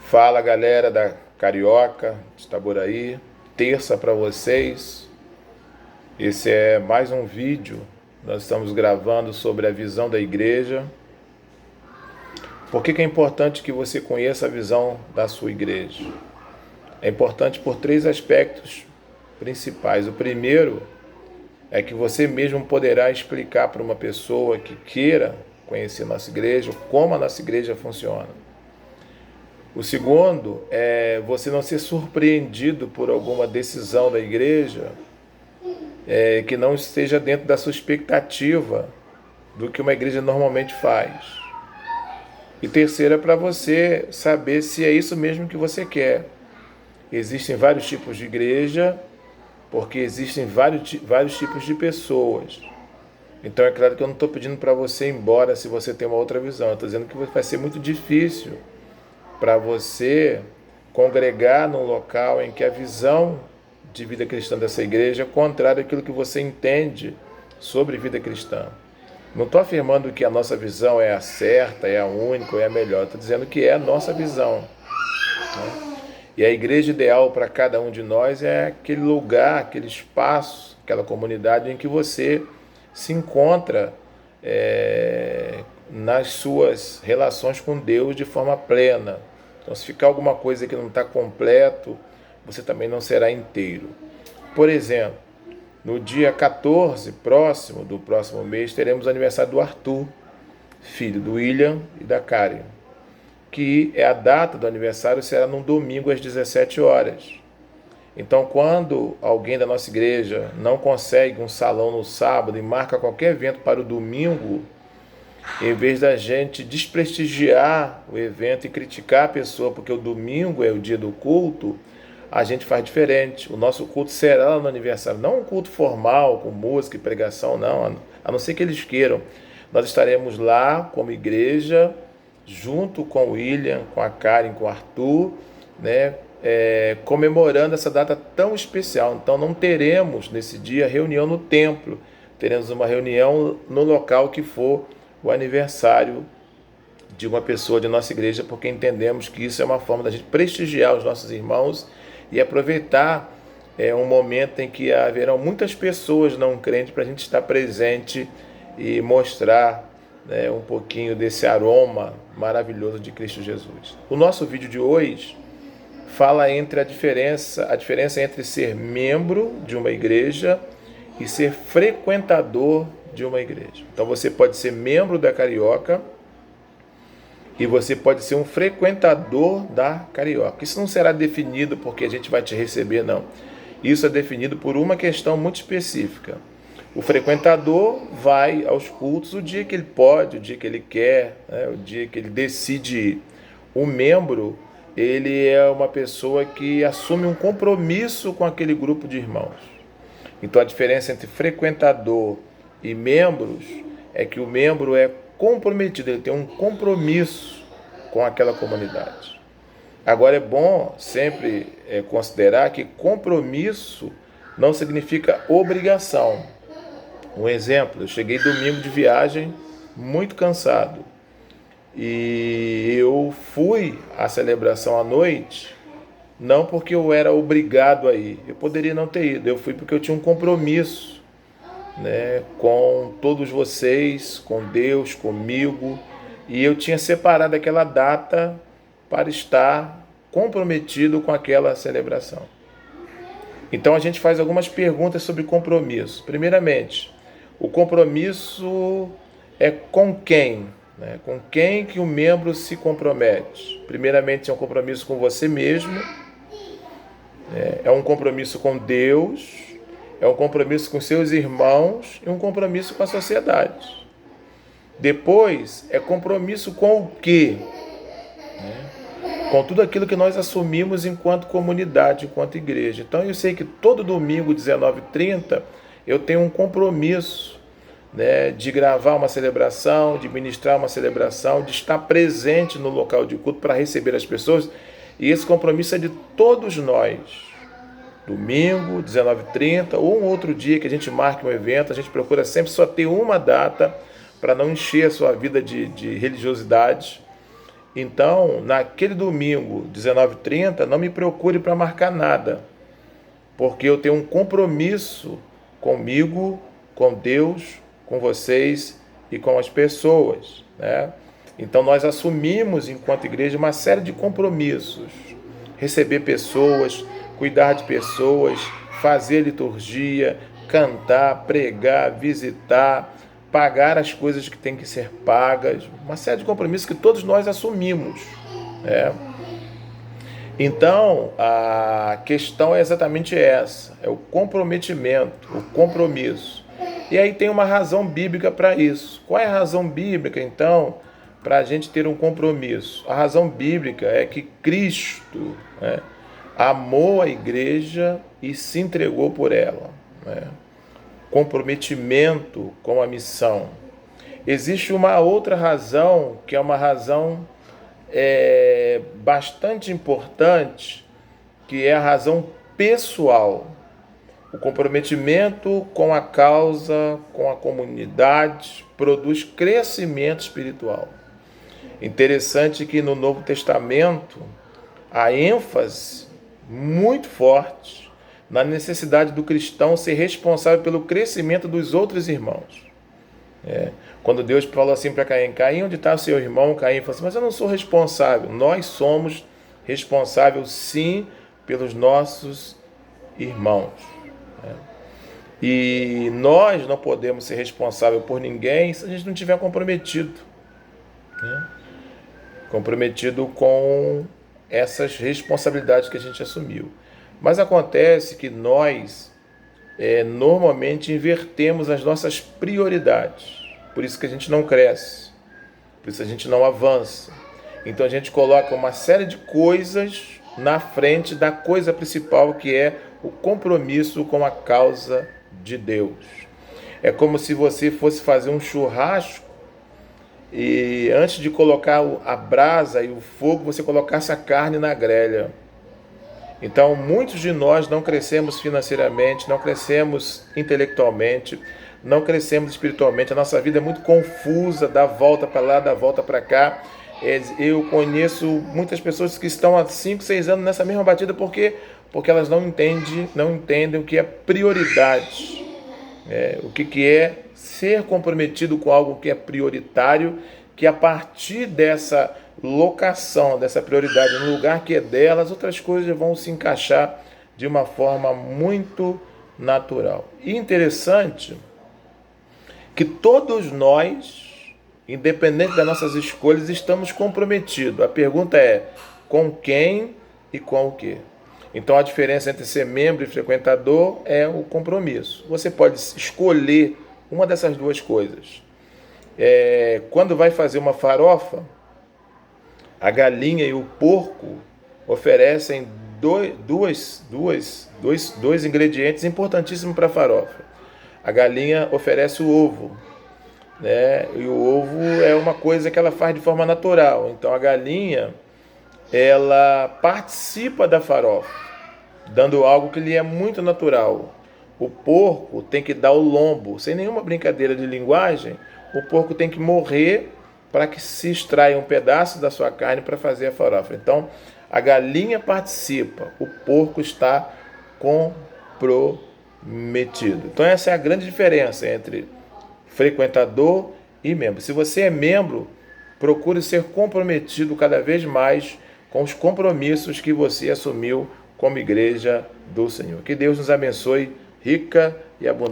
Fala galera da Carioca, de Itaboraí, terça para vocês. Esse é mais um vídeo, nós estamos gravando sobre a visão da igreja. Por que é importante que você conheça a visão da sua igreja? É importante por três aspectos principais. O primeiro é que você mesmo poderá explicar para uma pessoa que queira conhecer nossa igreja, como a nossa igreja funciona. O segundo é você não ser surpreendido por alguma decisão da igreja que não esteja dentro da sua expectativa do que uma igreja normalmente faz. E terceiro é para você saber se é isso mesmo que você quer. Existem vários tipos de igreja, porque existem vários tipos de pessoas. Então é claro que eu não estou pedindo para você ir embora se você tem uma outra visão. Eu estou dizendo que vai ser muito difícil para você congregar num local em que a visão de vida cristã dessa igreja é contrária àquilo que você entende sobre vida cristã. Não estou afirmando que a nossa visão é a certa, é a única, é a melhor. Estou dizendo que é a nossa visão, né? E a igreja ideal para cada um de nós é aquele lugar, aquele espaço, aquela comunidade em que você se encontra nas suas relações com Deus de forma plena. Então, se ficar alguma coisa que não está completo, você também não será inteiro. Por exemplo, no dia 14 do próximo mês, teremos o aniversário do Arthur, filho do William e da Karen, que é a data do aniversário, será num domingo às 17 horas. Então, quando alguém da nossa igreja não consegue um salão no sábado e marca qualquer evento para o domingo, em vez da gente desprestigiar o evento e criticar a pessoa porque o domingo é o dia do culto, a gente faz diferente. O nosso culto será lá no aniversário, não um culto formal, com música e pregação, não, a não ser que eles queiram. Nós estaremos lá como igreja, junto com o William, com a Karen, com o Arthur, né, comemorando essa data tão especial. Então não teremos nesse dia reunião no templo, teremos uma reunião no local que for o aniversário de uma pessoa de nossa igreja, porque entendemos que isso é uma forma da gente prestigiar os nossos irmãos e aproveitar um momento em que haverão muitas pessoas não crentes para a gente estar presente e mostrar, né, um pouquinho desse aroma maravilhoso de Cristo Jesus. O nosso vídeo de hoje fala entre a diferença entre ser membro de uma igreja e ser frequentador de uma igreja. Então você pode ser membro da Carioca e você pode ser um frequentador da Carioca. Isso não será definido porque a gente vai te receber, não. Isso é definido por uma questão muito específica. O frequentador vai aos cultos o dia que ele pode, o dia que ele quer, né, o dia que ele decide ir. O membro, ele é uma pessoa que assume um compromisso com aquele grupo de irmãos. Então a diferença entre frequentador e membros é que o membro é comprometido, ele tem um compromisso com aquela comunidade. Agora é bom sempre considerar que compromisso não significa obrigação. Um exemplo, eu cheguei domingo de viagem muito cansado e eu fui à celebração à noite não porque eu era obrigado a ir, eu poderia não ter ido, eu fui porque eu tinha um compromisso, né, com todos vocês, com Deus, comigo, e eu tinha separado aquela data para estar comprometido com aquela celebração. Então a gente faz algumas perguntas sobre compromisso. Primeiramente, o compromisso é com quem? Né? Com quem que o membro se compromete? Primeiramente é um compromisso com você mesmo, é um compromisso com Deus, é um compromisso com seus irmãos e um compromisso com a sociedade. Depois, é compromisso com o quê? Com tudo aquilo que nós assumimos enquanto comunidade, enquanto igreja. Então, eu sei que todo domingo, 19h30, eu tenho um compromisso, né, de gravar uma celebração, de ministrar uma celebração, de estar presente no local de culto para receber as pessoas. E esse compromisso é de todos nós. Domingo, 19h30, ou um outro dia que a gente marque um evento, a gente procura sempre só ter uma data para não encher a sua vida de religiosidade Então, naquele domingo, 19h30, não me procure para marcar nada, porque eu tenho um compromisso comigo, com Deus, com vocês e com as pessoas, né? Então nós assumimos, enquanto igreja, uma série de compromissos. Receber pessoas, cuidar de pessoas, fazer liturgia, cantar, pregar, visitar, pagar as coisas que têm que ser pagas. Uma série de compromissos que todos nós assumimos, né? Então, a questão é exatamente essa, é o comprometimento, o compromisso. E aí tem uma razão bíblica para isso. Qual é a razão bíblica, então, para a gente ter um compromisso? A razão bíblica é que Cristo, né, amou a igreja e se entregou por ela, né? Comprometimento com a missão. Existe uma outra razão, que é uma razão bastante importante, que é a razão pessoal. O comprometimento com a causa, com a comunidade, produz crescimento espiritual. Interessante que no Novo Testamento há ênfase muito forte na necessidade do cristão ser responsável pelo crescimento dos outros irmãos. Quando Deus falou assim para Caim: Caim, onde está o seu irmão? Caim falou assim: mas eu não sou responsável. Nós somos responsáveis sim pelos nossos irmãos. E nós não podemos ser responsáveis por ninguém se a gente não estiver comprometido, né? Comprometido com essas responsabilidades que a gente assumiu. Mas acontece que nós normalmente invertemos as nossas prioridades. Por isso que a gente não cresce, por isso a gente não avança. Então a gente coloca uma série de coisas na frente da coisa principal, que é o compromisso com a causa de Deus. É como se você fosse fazer um churrasco e antes de colocar a brasa e o fogo, você colocasse a carne na grelha. Então, muitos de nós não crescemos financeiramente, não crescemos intelectualmente, não crescemos espiritualmente. A nossa vida é muito confusa, dá volta para lá, dá volta para cá. Eu conheço muitas pessoas que estão há 5, 6 anos nessa mesma batida, porque elas não entendem o que é prioridade, o que é ser comprometido com algo que é prioritário, que a partir dessa locação, dessa prioridade no lugar que é delas, outras coisas vão se encaixar de uma forma muito natural. E interessante que todos nós, independente das nossas escolhas, estamos comprometidos. A pergunta é: com quem e com o quê? Então a diferença entre ser membro e frequentador é o compromisso. Você pode escolher uma dessas duas coisas. Quando vai fazer uma farofa, a galinha e o porco oferecem dois ingredientes importantíssimos para a farofa. A galinha oferece o ovo, né? E o ovo é uma coisa que ela faz de forma natural. Então a galinha, ela participa da farofa, dando algo que lhe é muito natural. O porco tem que dar o lombo. Sem nenhuma brincadeira de linguagem, o porco tem que morrer para que se extraia um pedaço da sua carne para fazer a farofa. Então, a galinha participa, o porco está comprometido. Então, essa é a grande diferença entre frequentador e membro. Se você é membro, procure ser comprometido cada vez mais com os compromissos que você assumiu como igreja do Senhor. Que Deus nos abençoe rica e abundante.